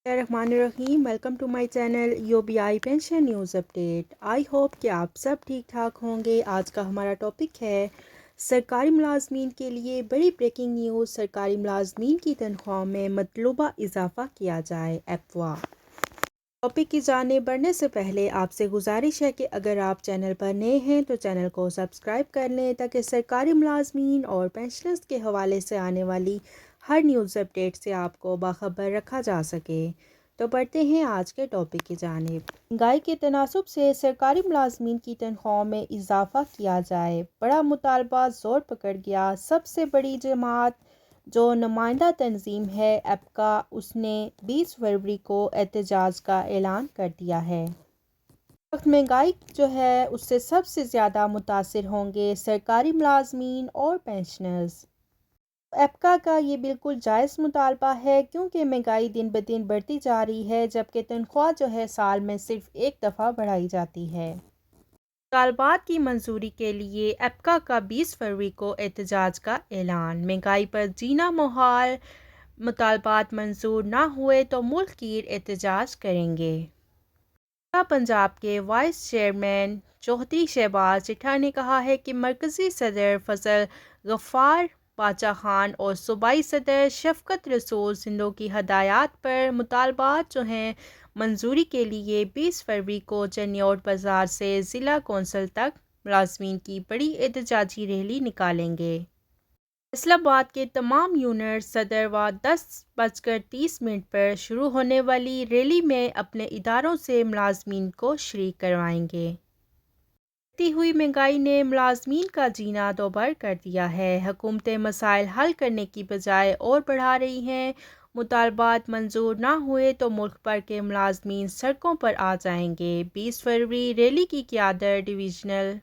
الرحمن الرحیم، welcome to my channel UBI pension news update. I hope کہ آپ سب ٹھیک ٹھاک ہوں گے۔ آج کا ہمارا ٹاپک ہے سرکاری ملازمین کے لیے بڑی بریکنگ نیوز، سرکاری ملازمین کی تنخواہ میں مطلوبہ اضافہ کیا جائے، افواہ۔ ٹاپک کی جانب بڑھنے سے پہلے آپ سے گزارش ہے کہ اگر آپ چینل پر نئے ہیں تو چینل کو سبسکرائب کر لیں تاکہ سرکاری ملازمین اور پینشنرز کے حوالے سے آنے والی ہر نیوز اپڈیٹ سے آپ کو باخبر رکھا جا سکے۔ تو بڑھتے ہیں آج کے ٹاپک کی جانب۔ مہنگائی کے تناسب سے سرکاری ملازمین کی تنخواہوں میں اضافہ کیا جائے، بڑا مطالبہ زور پکڑ گیا۔ سب سے بڑی جماعت جو نمائندہ تنظیم ہے ایپکا، اس نے 20 فروری کو احتجاج کا اعلان کر دیا ہے۔ اس وقت مہنگائی جو ہے اس سے سب سے زیادہ متاثر ہوں گے سرکاری ملازمین اور پینشنرز۔ ایپکا کا یہ بالکل جائز مطالبہ ہے کیونکہ مہنگائی دن بدن بڑھتی جا رہی ہے، جبکہ تنخواہ جو ہے سال میں صرف ایک دفعہ بڑھائی جاتی ہے۔ مطالبات کی منظوری کے لیے ایپکا کا 20 فروری کو احتجاج کا اعلان۔ مہنگائی پر جینا محال، مطالبات منظور نہ ہوئے تو ملک گیر احتجاج کریں گے۔ پنجاب کے وائس چیئرمین چودھری شہباز چڈھا نے کہا ہے کہ مرکزی صدر فضل غفار باچا خان اور صوبائی صدر شفقت رسول سندھو کی ہدایات پر مطالبات جو ہیں منظوری کے لیے 20 فروری کو چنیوٹ بازار سے ضلع کونسل تک ملازمین کی بڑی احتجاجی ریلی نکالیں گے۔ فیصل آباد کے تمام یونٹ صدر و 10:30 پر شروع ہونے والی ریلی میں اپنے اداروں سے ملازمین کو شریک کروائیں گے۔ بڑھتی ہوئی مہنگائی نے ملازمین کا جینا دوبھر کر دیا ہے۔ حکومتیں مسائل حل کرنے کی بجائے اور بڑھا رہی ہیں۔ مطالبات منظور نہ ہوئے تو ملک بھر کے ملازمین سڑکوں پر آ جائیں گے۔ 20 فروری ریلی کی قیادت divisional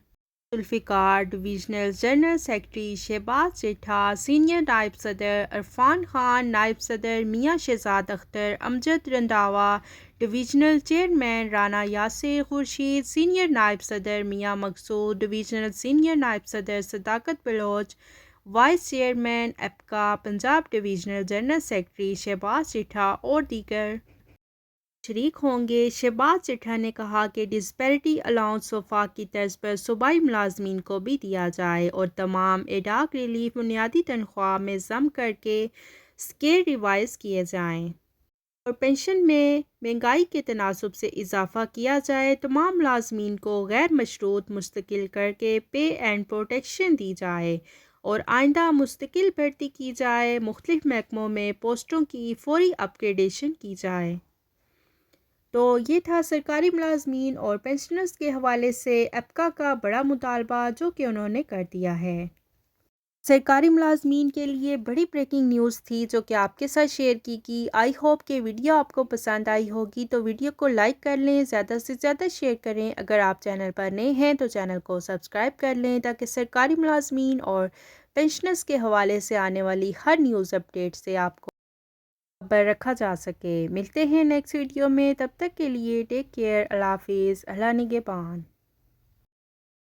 Zulfiqar, divisional general secretary Shahbaz Chadha, senior نائب صدر عرفان خان، نائب صدر Mian Shahzad Akhtar, Amjad Randhawa, divisional chairman Rana Yasir Khurshid, senior نائب صدر میاں مقصود، ڈویژنل سینئر نائب صدر Sadaqat Baloch, vice chairman APCA Punjab divisional general secretary Shahbaz Chadha اور دیگر شریک ہوں گے۔ شہباز چڈھا نے کہا کہ ڈسپیرٹی الاؤنس وفاق کی طرز پر صوبائی ملازمین کو بھی دیا جائے اور تمام ایڈاک ریلیف بنیادی تنخواہ میں ضم کر کے اسکیل ریوائز کیے جائیں اور پنشن میں مہنگائی کے تناسب سے اضافہ کیا جائے۔ تمام ملازمین کو غیر مشروط مستقل کر کے پے اینڈ پروٹیکشن دی جائے اور آئندہ مستقل بھرتی کی جائے۔ مختلف محکموں میں پوسٹوں کی فوری اپ گریڈیشن کی جائے۔ تو یہ تھا سرکاری ملازمین اور پینشنرز کے حوالے سے ایپکا کا بڑا مطالبہ جو کہ انہوں نے کر دیا ہے۔ سرکاری ملازمین کے لیے بڑی بریکنگ نیوز تھی جو کہ آپ کے ساتھ شیئر کی۔ آئی ہوپ کہ ویڈیو آپ کو پسند آئی ہوگی، تو ویڈیو کو لائک کر لیں، زیادہ سے زیادہ شیئر کریں۔ اگر آپ چینل پر نئے ہیں تو چینل کو سبسکرائب کر لیں تاکہ سرکاری ملازمین اور پینشنرز کے حوالے سے آنے والی ہر نیوز اپڈیٹ سے آپ کو خبر رکھا جا سکے۔ ملتے ہیں نیکسٹ ویڈیو میں، تب تک کے لیے ٹیک کیئر، اللہ حافظ، اللہ نگہبان۔